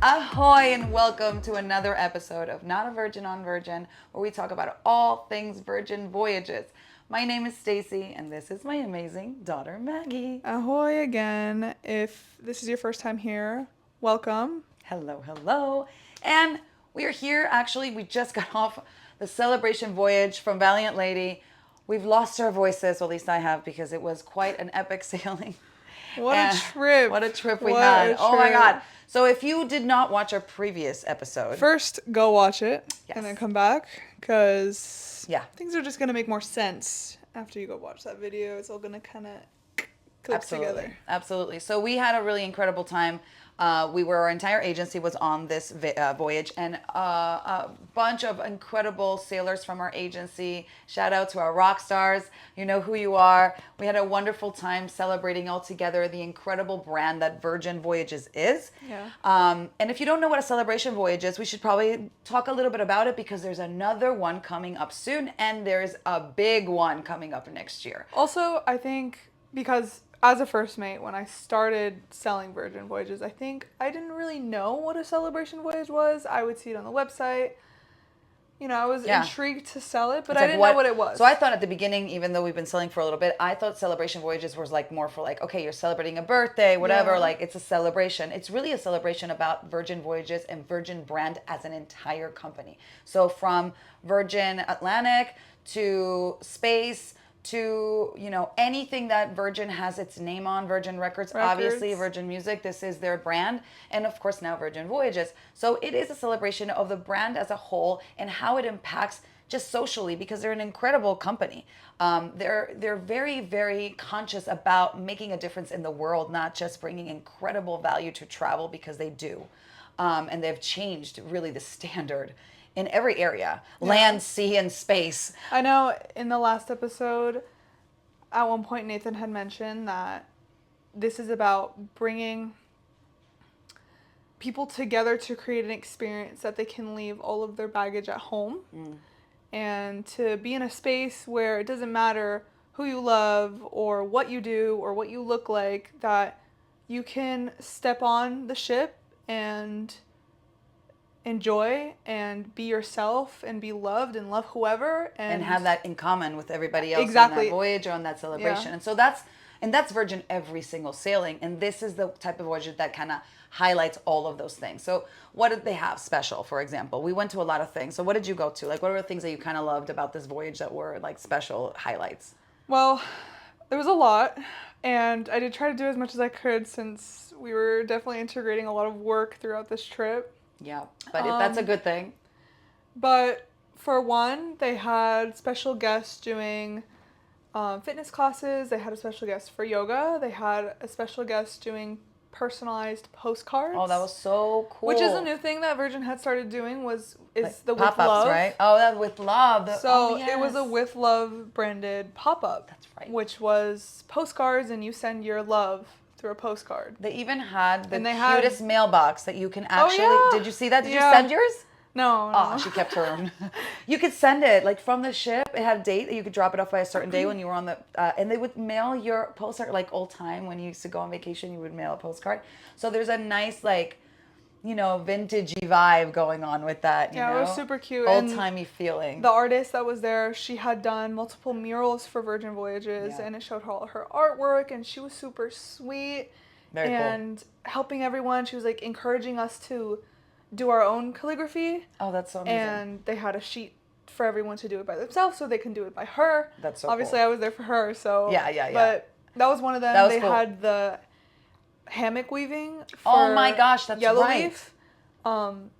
Ahoy and welcome to another episode of Not a Virgin on Virgin, where we talk about all things Virgin Voyages. My name is Stacey, and this is my amazing daughter, Maggie. Ahoy again. If this is your first time here, welcome. Hello, hello. And we are here, actually, we just got off the Celebration Voyage from Valiant Lady. We've lost our voices, well, at least I have, because it was quite an epic sailing. What a trip. What a trip we had. Oh my God. So if you did not watch our previous episode. First, go watch it Yes. and then come back because Yeah. things are just going to make more sense after you go watch that video. It's all going to kind of click together. Absolutely. So we had a really incredible time. Our entire agency was on this voyage, and a bunch of incredible sailors from our agency. Shout out to our rock stars. You know who you are. We had a wonderful time celebrating all together the incredible brand that Virgin Voyages is. Yeah. And if you don't know what a celebration voyage is, we should probably talk a little bit about it because there's another one coming up soon, and there's a big one coming up next year. Also, I think because as a first mate, when I started selling Virgin Voyages, I think I didn't really know what a celebration voyage was. I would see it on the website. You know, I was intrigued to sell it, but I didn't know what it was. So I thought at the beginning, even though we've been selling for a little bit, I thought celebration voyages was like more for like, okay, you're celebrating a birthday, whatever, like it's a celebration. It's really a celebration about Virgin Voyages and Virgin brand as an entire company. So from Virgin Atlantic to space to, you know, anything that Virgin has its name on, Virgin Records, obviously Virgin Music, this is their brand, and of course now Virgin Voyages. So it is a celebration of the brand as a whole and how it impacts just socially, because they're an incredible company. They're very, very conscious about making a difference in the world, not just bringing incredible value to travel, because they do. And they've changed really the standard in every area, land, sea, and space. I know in the last episode, at one point Nathan had mentioned that this is about bringing people together to create an experience that they can leave all of their baggage at home and to be in a space where it doesn't matter who you love or what you do or what you look like, that you can step on the ship and enjoy and be yourself and be loved and love whoever and have that in common with everybody else on that voyage or on that celebration. And so that's Virgin every single sailing, and this is the type of voyage that kind of highlights all of those things. So what did they have special? For example, we went to a lot of things. So what did you go to? Like, what were the things that you kind of loved about this voyage that were like special highlights? Well, there was a lot, and I did try to do as much as I could since we were definitely integrating a lot of work throughout this trip. Yeah, but that's a good thing. But for one, they had special guests doing fitness classes. They had a special guest for yoga. They had a special guest doing personalized postcards. Oh, that was so cool. Which is a new thing that Virgin had started doing is like the pop-ups, With Love. Right? Oh, that With Love. It was a With Love branded pop-up. That's right. Which was postcards, and you send your love through a postcard. They even had the cutest mailbox that you can actually... Oh, yeah. Did you see that? Did you send yours? No. Oh, she kept her own. You could send it like from the ship. It had a date that you could drop it off by a certain day when you were on the... and they would mail your postcard, like old time when you used to go on vacation, you would mail a postcard. So there's a nice like, you know, vintagey vibe going on with that. You know? It was super cute. Old-timey feeling. The artist that was there, she had done multiple murals for Virgin Voyages, and it showed her all her artwork, and she was super sweet. Very cool. And helping everyone. She was like encouraging us to do our own calligraphy. Oh, that's so amazing. And they had a sheet for everyone to do it by themselves so they can do it by her. That's so Obviously, cool. I was there for her, so... Yeah. But that was one of them. That was they cool. had the hammock weaving for oh my gosh, that's Yellow right. Leaf.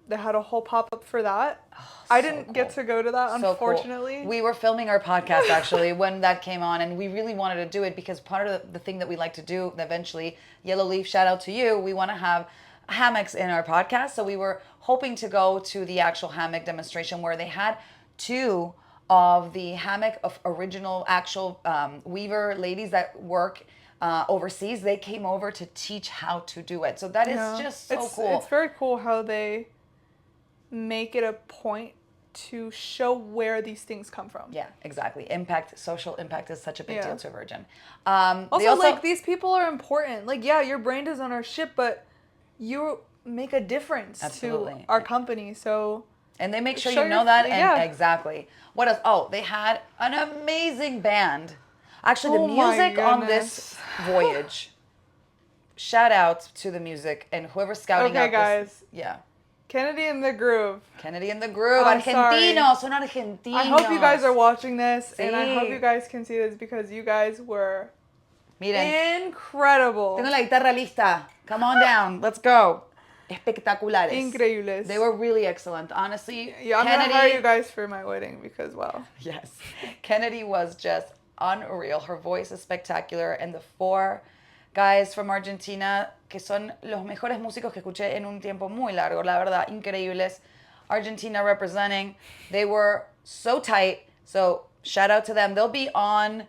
They had a whole pop-up for that. Oh, I didn't get to go to that, so unfortunately. Cool. We were filming our podcast, actually, when that came on, and we really wanted to do it because part of the thing that we like to do eventually, Yellow Leaf, shout out to you, we want to have hammocks in our podcast. So we were hoping to go to the actual hammock demonstration where they had two of the hammock of original actual weaver ladies that work overseas. They came over to teach how to do it. So that is just so cool. It's very cool how they make it a point to show where these things come from. Yeah, exactly. Social impact is such a big deal to Virgin. Also, like, these people are important. Like, yeah, your brand is on our ship, but make a difference Absolutely. to our company. So and they make sure show you know your- that. yeah. And exactly. What else? Oh, they had an amazing band. Actually, the Oh my music on this voyage. Shout out to the music and whoever's scouting Okay, out guys. this. Yeah. Kennedi in the Groove. Kennedi in the Groove. I'm Argentinos. Son argentinos. I hope you guys are watching this, and I hope Sí. you guys can see this because you guys were Miren. incredible. Tengo la guitarra lista. Come on down. Let's go. Espectaculares. Increíbles. They were really excellent. Honestly, Yeah, I'm gonna hire you guys for my wedding because wow. Yes. Kennedi was just unreal. Her voice is spectacular. And the 4 guys from Argentina, que son los mejores músicos que escuché en un tiempo muy largo, la verdad, increíbles. Argentina representing. They were so tight. So shout out to them. They'll be on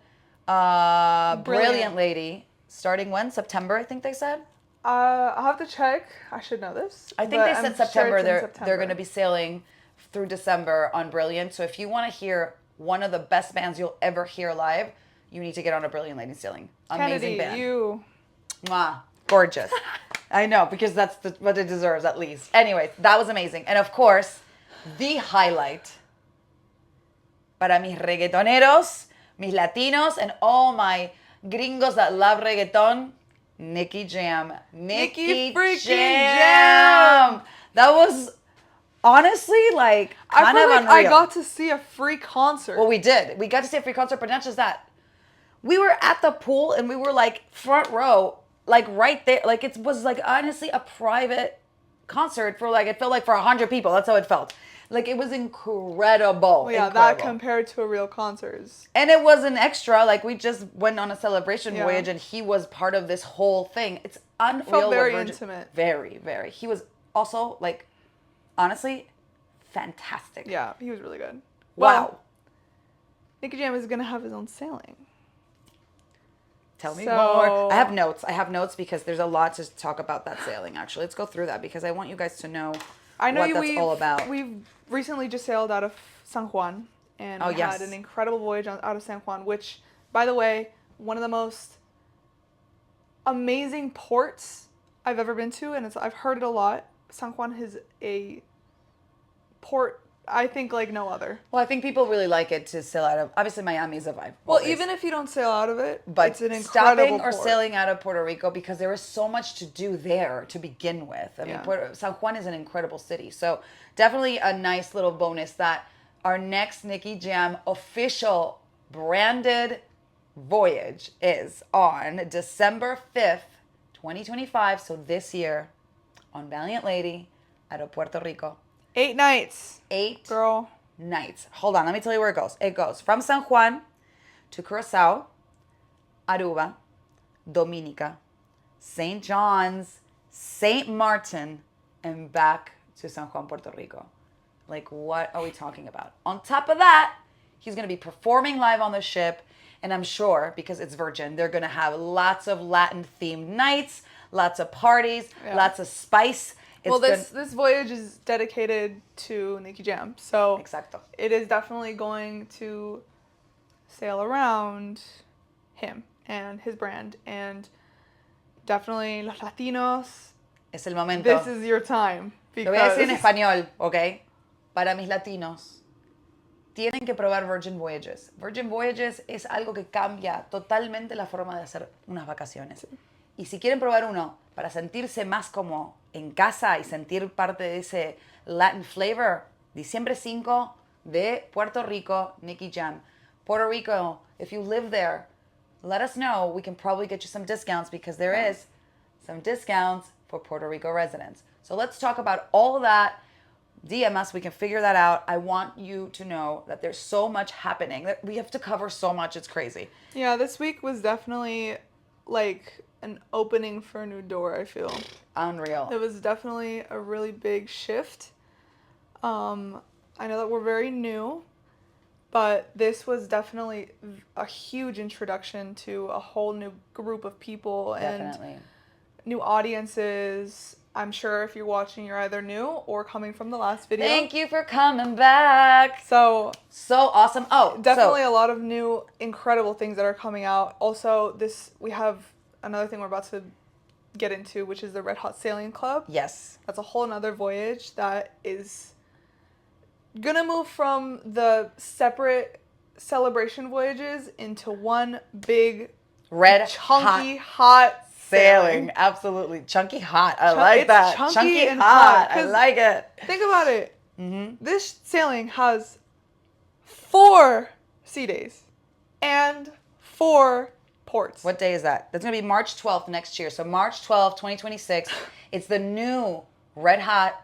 Brilliant Lady starting when? September, I think they said. I'll have to check. I should know this. I think but they said I'm September. sure it's in They're going to be sailing through December on Brilliant. So if you want to hear one of the best bands you'll ever hear live, you need to get on a Brilliant Lady sailing. Amazing Kennedi, band. you. Mwah. Gorgeous. I know, because that's what it deserves at least. Anyways, that was amazing. And of course, the highlight para mis reggaetoneros, mis latinos, and all my gringos that love reggaeton, Nicky Jam. Nicky freaking Jam. That was honestly like I kind feel of like unreal. I got to see a free concert. Well, we did. We got to see a free concert, but not just that. We were at the pool and we were like front row, like right there. Like it was like honestly a private concert for like, it felt like for 100 people. That's how it felt. Like it was incredible. Well, yeah, incredible. that compared to a real concert is... And it was an extra. Like we just went on a celebration Yeah. voyage and he was part of this whole thing. It's unreal. It felt very what intimate. Very, very. He was also like, honestly, fantastic. Yeah, he was really good. Wow. Well, Nicky Jam is going to have his own sailing. Tell me So- more. I have notes because there's a lot to talk about that sailing, actually. Let's go through that because I want you guys to know I know what that's all about. We've recently just sailed out of San Juan and Oh, we yes. had an incredible voyage out of San Juan, which, by the way, one of the most amazing ports I've ever been to, and I've heard it a lot. San Juan is a port I think like no other. Well, I think people really like it to sail out of. Obviously, Miami's a vibe. Well, always. even if you don't sail out of it, But it's an stopping incredible or port. sailing out of Puerto Rico, because there is so much to do there to begin with. I mean, Yeah. San Juan is an incredible city. So definitely a nice little bonus that our next Nicky Jam official branded voyage is on December 5th, 2025. So this year on Valiant Lady out of Puerto Rico. 8 nights. 8 Girl. nights. Hold on, let me tell you where it goes. It goes from San Juan to Curacao, Aruba, Dominica, St. John's, St. Martin, and back to San Juan, Puerto Rico. Like, what are we talking about? On top of that, he's going to be performing live on the ship, and I'm sure, because it's Virgin, they're going to have lots of Latin-themed nights, lots of parties, Yeah. lots of spice. Well, this voyage is dedicated to Nicky Jam, so Exacto. it is definitely going to sail around him and his brand, and definitely los Latinos. Es el momento. This is your time Lo voy a decir en because español, ¿ok? Para mis latinos, tienen que probar Virgin Voyages. Virgin Voyages es algo que cambia totalmente la forma de hacer unas vacaciones. Y si quieren probar uno para sentirse más como en casa y sentir parte de ese Latin flavor, diciembre 5 de Puerto Rico, Nicky Jam. Puerto Rico, if you live there, let us know. We can probably get you some discounts because there is some discounts for Puerto Rico residents. So let's talk about all of that. DM us, we can figure that out. I want you to know that there's so much happening. That we have to cover so much, it's crazy. yeah, this week was definitely like an opening for a new door, I feel. Unreal. It was definitely a really big shift. I know that we're very new, but this was definitely a huge introduction to a whole new group of people Definitely. and new audiences. I'm sure if you're watching, you're either new or coming from the last video. Thank you for coming back. So So awesome. Oh, definitely so, a lot of new, incredible things that are coming out. Also, we have another thing we're about to get into, which is the Red Hot Sailing Club. Yes. That's a whole nother voyage that is gonna move from the separate celebration voyages into one big Red chunky hot sailing. Absolutely. Chunky hot. I like that. Chunky and hot. I like it. Think about it. This sailing has 4 sea days and 4 ports. What day is that? That's going to be March 12th next year. So March 12th, 2026. It's the new Red Hot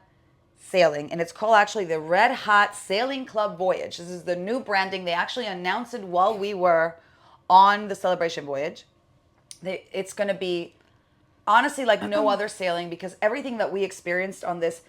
Sailing, and it's called actually the Red Hot Sailing Club Voyage. This is the new branding. They actually announced it while we were on the Celebration Voyage. It's going to be honestly like no other sailing, because everything that we experienced on this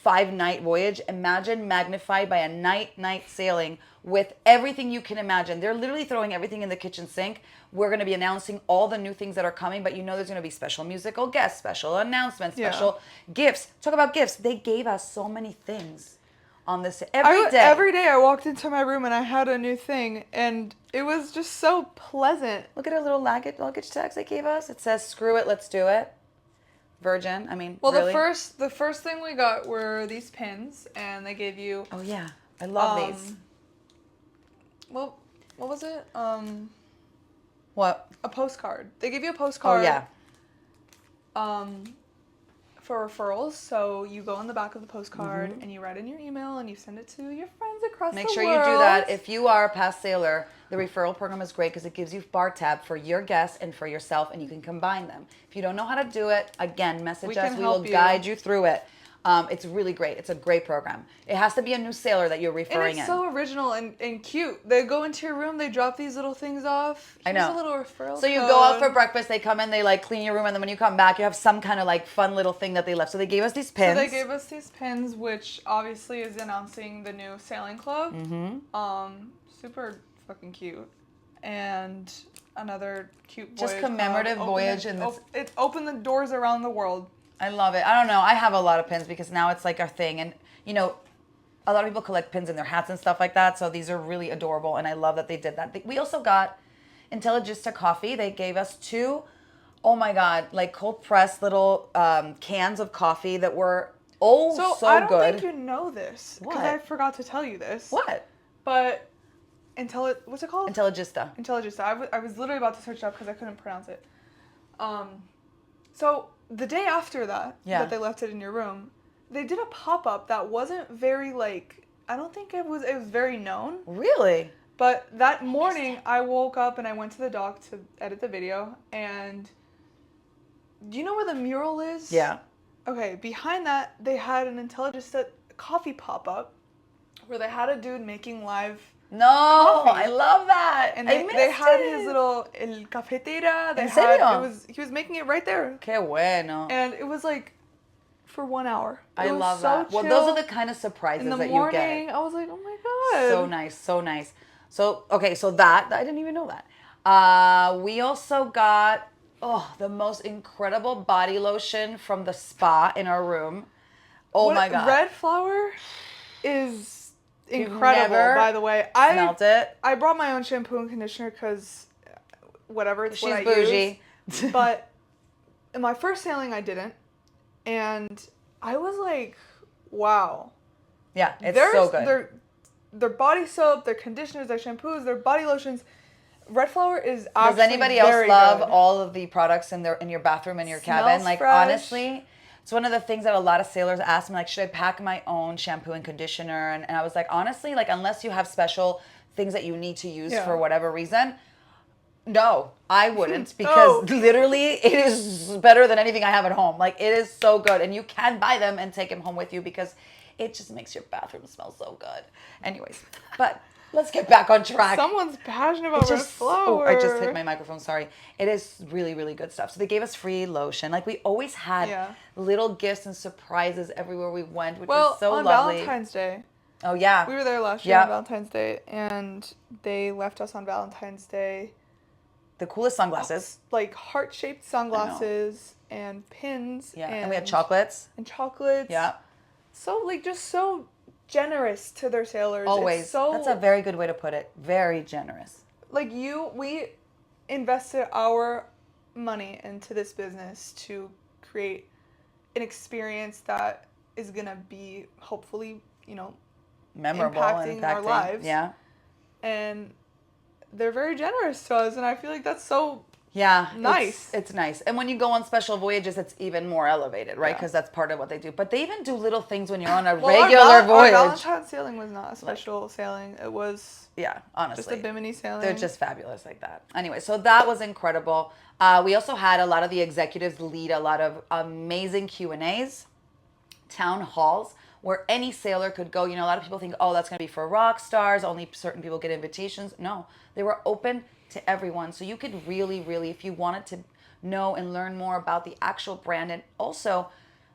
5-night voyage, imagine magnified by a night sailing with everything you can imagine. They're literally throwing everything in the kitchen sink. We're going to be announcing all the new things that are coming, but there's going to be special musical guests, special announcements, special gifts. Talk about gifts. They gave us so many things on this every day. Every day I walked into my room and I had a new thing, and it was just so pleasant. Look at our little luggage tags they gave us. It says, "Screw it, let's do it." Virgin. I mean, well, really? the first thing we got were these pins, and they gave you. Oh yeah, I love these. Well, what was it? What? A postcard. They gave you a postcard. Oh yeah. For referrals, so you go on the back of the postcard and you write in your email and you send it to your friends across the world. Make sure you do that. If you are a past sailor, the referral program is great because it gives you bar tab for your guests and for yourself, and you can combine them. If you don't know how to do it, again, message us. We will guide you through it. It's really great. It's a great program. It has to be a new sailor that you're referring in. And it's so original and cute. They go into your room, they drop these little things off. I know. A little referral So you code. go out for breakfast, they come in, they like clean your room, and then when you come back, you have some kind of like fun little thing that they left. So they gave us these pins. So they gave us these pins, which obviously is announcing the new sailing club. Super fucking cute. And another cute voyage. Just commemorative voyage. It opened the doors around the world. I love it. I don't know. I have a lot of pins because now it's like our thing. And, a lot of people collect pins in their hats and stuff like that. So these are really adorable. And I love that they did that. We also got Intelligista coffee. They gave us 2, oh my God, like cold pressed little cans of coffee that were so good. So I don't think you know this. What? Because I forgot to tell you this. What? But what's it called? Intelligista. I was literally about to search it up because I couldn't pronounce it. So the day after that they left it in your room, they did a pop-up that wasn't very I don't think it was very known. Really? But that morning I woke up and I went to the dock to edit the video, and do you know where the mural is? Yeah. Okay, behind that they had an Intelligista coffee pop-up where they had a dude making live coffee. I love that. And they had his little el cafetera. He was making it right there. Qué bueno. And it was for 1 hour. I love that. Well, those are the kind of surprises that you get. In the morning, I was like, oh my God. So nice, so nice. So, okay, so that, I didn't even know that. We also got, the most incredible body lotion from the spa in our room. My God. Red Flower is incredible, by the way. Smelled it. I brought my own shampoo and conditioner because whatever, it's She's what I bougie. use. But in my first sailing, I didn't. And I was like, wow. Yeah, it's so good. Their body soap, their conditioners, their shampoos, their body lotions. Red Flower is actually Does anybody else love good. all of the products in your bathroom and your cabin? Smells fresh. Honestly, it's one of the things that a lot of sailors ask me, should I pack my own shampoo and conditioner? And I was like, honestly, unless you have special things that you need to use for whatever reason, no, I wouldn't, because literally it is better than anything I have at home. It is so good, and you can buy them and take them home with you because it just makes your bathroom smell so good. Anyways, but let's get back on track. Someone's passionate about Red Flower. I just hit my microphone, sorry. It is really, really good stuff. So they gave us free lotion. We always had little gifts and surprises everywhere we went, which was so lovely. On Valentine's Day. Oh, yeah. We were there last year on Valentine's Day, and they left us on Valentine's Day the coolest sunglasses. Heart-shaped sunglasses and pins. Yeah, and we had chocolates. And chocolates. Yeah. So, just so generous to their sailors. Always. That's a very good way to put it. Very generous. We invested our money into this business to create an experience that is going to be hopefully, Memorable, impacting our lives. Yeah. And they're very generous to us, and I feel like that's so nice. It's nice. And when you go on special voyages, it's even more elevated, right? Because that's part of what they do. But they even do little things when you're on a regular voyage. Our Valentine's sailing was not a special sailing. It was honestly, just a Bimini sailing. They're just fabulous like that. Anyway, so that was incredible. We also had a lot of the executives lead a lot of amazing Q&As, town halls, where any sailor could go. A lot of people think, oh, that's going to be for rock stars. Only certain people get invitations. No, they were open to everyone. So you could really, really, if you wanted to know and learn more about the actual brand, and also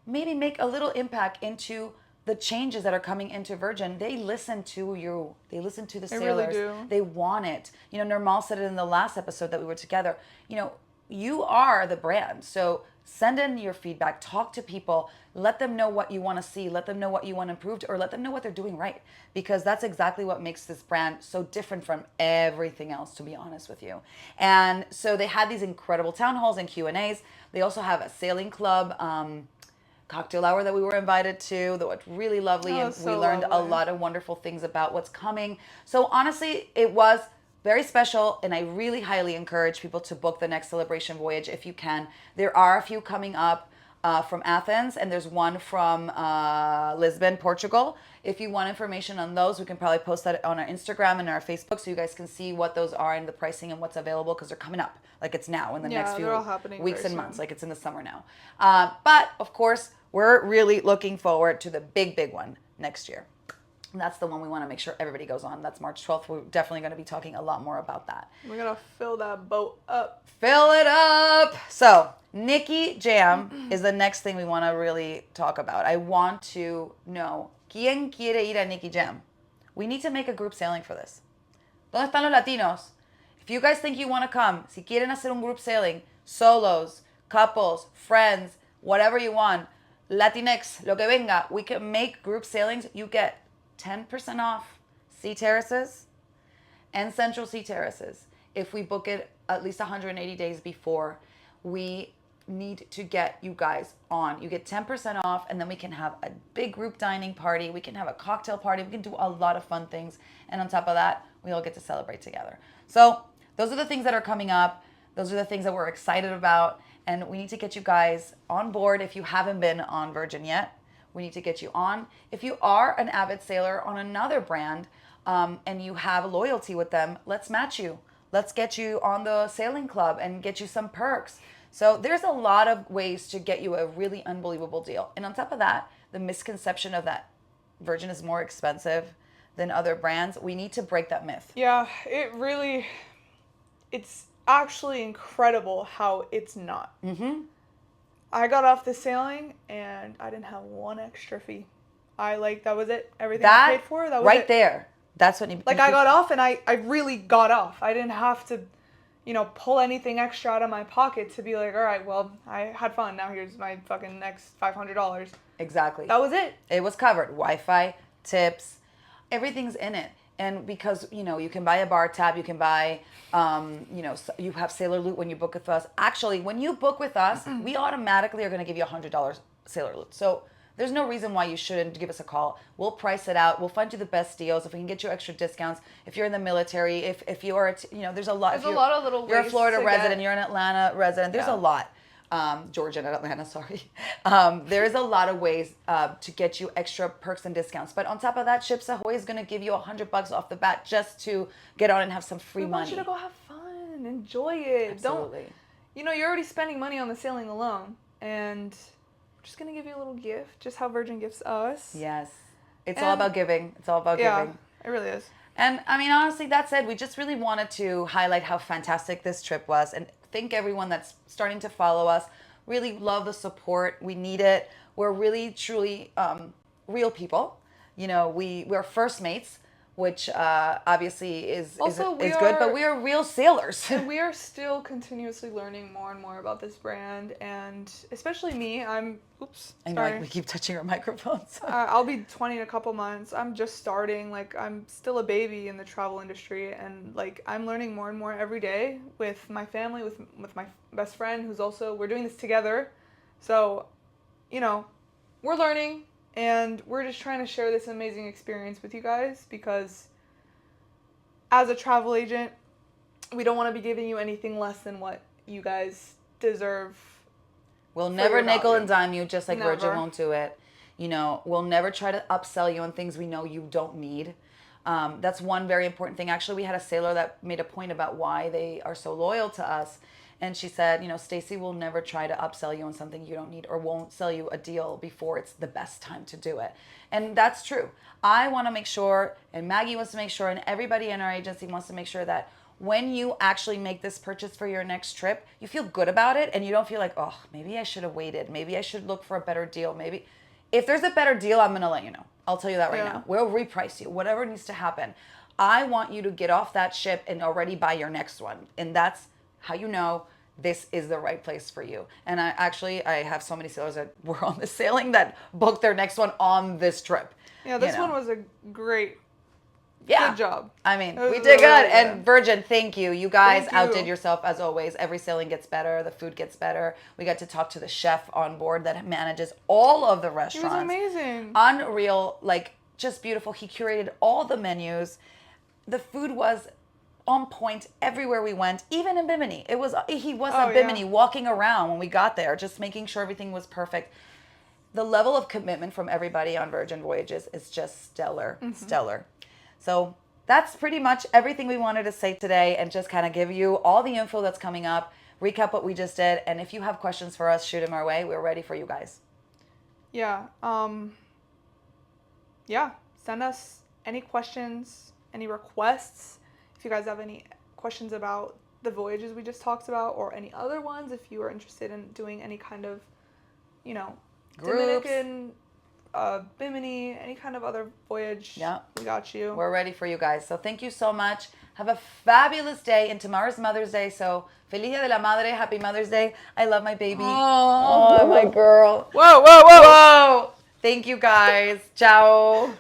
maybe make a little impact into the changes that are coming into Virgin, they listen to you. They listen to the sailors. Really do. They want it. Nirmal said it in the last episode that we were together. You are the brand. So send in your feedback, talk to people, let them know what you want to see, let them know what you want improved, or let them know what they're doing right. Because that's exactly what makes this brand so different from everything else, to be honest with you. And so they had these incredible town halls and Q&As. They also have a sailing club cocktail hour that we were invited to, that was really lovely, and we learned a lot of wonderful things about what's coming. So honestly, it was very special, and I really highly encourage people to book the next celebration voyage if you can. There are a few coming up from Athens, and there's one from Lisbon, Portugal. If you want information on those, we can probably post that on our Instagram and our Facebook, so you guys can see what those are and the pricing and what's available, because they're coming up. Like, it's now in the next few weeks and months. Like, it's in the summer now. But of course, we're really looking forward to the big one next year. And that's the one we want to make sure everybody goes on. That's March 12th. We're definitely going to be talking a lot more about that. We're going to fill that boat up. Fill it up. So, Nikki Jam is the next thing we want to really talk about. I want to know, ¿quién quiere ir a Nikki Jam? We need to make a group sailing for this. ¿Dónde están los latinos? If you guys think you want to come, si quieren hacer un group sailing, solos, couples, friends, whatever you want, Latinx, lo que venga, we can make group sailings. You get 10% off sea terraces and central sea terraces. If we book it at least 180 days before, we need to get you guys on. You get 10% off, and then we can have a big group dining party. We can have a cocktail party. We can do a lot of fun things. And on top of that, we all get to celebrate together. So those are the things that are coming up. Those are the things that we're excited about. And we need to get you guys on board if you haven't been on Virgin yet. We need to get you on. If you are an avid sailor on another brand and you have loyalty with them, let's match you. Let's get you on the sailing club and get you some perks. So there's a lot of ways to get you a really unbelievable deal. And on top of that, the misconception of that Virgin is more expensive than other brands, we need to break that myth. Yeah, it's actually incredible how it's not. Mm-hmm. I got off the sailing and I didn't have one extra fee. That was it. Everything I paid for, that was right it. There. That's what you I got off, and I really got off. I didn't have to, pull anything extra out of my pocket to be like, all right, well, I had fun. Now here's my fucking next $500. Exactly. That was it. It was covered. Wi-Fi, tips, everything's in it. And because, you can buy a bar tab, you can buy, you have Sailor Loot when you book with us. Actually, when you book with us, we automatically are going to give you $100 Sailor Loot. So there's no reason why you shouldn't give us a call. We'll price it out. We'll find you the best deals. If we can get you extra discounts, if you're in the military, if you are, there's a lot. There's a lot of little ways. You're a Florida resident, you're an Atlanta resident. There's a lot. Georgia and Atlanta, sorry. There is a lot of ways to get you extra perks and discounts. But on top of that, Ships Ahoy is going to give you $100 off the bat just to get on and have some free money. We want you to go have fun, enjoy it. Absolutely. You're already spending money on the sailing alone, and we're just going to give you a little gift, just how Virgin gifts us. Yes. It's all about giving. It's all about giving. Yeah, it really is. And I mean, honestly, that said, we just really wanted to highlight how fantastic this trip was and thank everyone that's starting to follow us. Really love the support. We need it. We're really, truly real people. We're first mates, which obviously is good, but we are real sailors. And we are still continuously learning more and more about this brand, and especially me. I know we keep touching our microphones. I'll be 20 in a couple months. I'm just starting. I'm still a baby in the travel industry, and I'm learning more and more every day with my family, with my best friend, who's also, we're doing this together. So, you know, we're learning, and we're just trying to share this amazing experience with you guys, because as a travel agent, we don't want to be giving you anything less than what you guys deserve. We'll never nickel value. and dime you, just like Virgin Never. won't do it. You know, we'll never try to upsell you on things we know you don't need. That's one very important thing. Actually, we had a sailor that made a point about why they are so loyal to us. And she said, you know, Stacey will never try to upsell you on something you don't need, or won't sell you a deal before it's the best time to do it. And that's true. I want to make sure, and Maggie wants to make sure, and everybody in our agency wants to make sure that when you actually make this purchase for your next trip, you feel good about it, and you don't feel like, oh, maybe I should have waited. Maybe I should look for a better deal. Maybe if there's a better deal, I'm going to let you know. I'll tell you that right now. We'll reprice you, whatever needs to happen. I want you to get off that ship and already buy your next one. And that's how you know this is the right place for you. And I have so many sailors that were on the sailing that booked their next one on this trip. Yeah, this one was a great, good job. I mean, It was we did good. really And Virgin, thank you. You guys Thank you. outdid yourself as always. Every sailing gets better. The food gets better. We got to talk to the chef on board that manages all of the He restaurants. was amazing. Unreal, like just beautiful. He curated all the menus. The food was on point everywhere we went, even in Bimini. He was at Bimini walking around when we got there, just making sure everything was perfect. The level of commitment from everybody on Virgin Voyages is just stellar, stellar. So that's pretty much everything we wanted to say today, and just kind of give you all the info that's coming up, recap what we just did, and if you have questions for us, shoot them our way. We're ready for you guys. Yeah. Send us any questions, any requests. If you guys have any questions about the voyages we just talked about, or any other ones, if you are interested in doing any kind of, you know, Groups. Dominican, Bimini, any kind of other voyage, we got you. We're ready for you guys. So thank you so much. Have a fabulous day. And tomorrow's Mother's Day. So Feliz Dia de la Madre. Happy Mother's Day. I love my baby. Oh my girl. Whoa. Thank you guys. Ciao.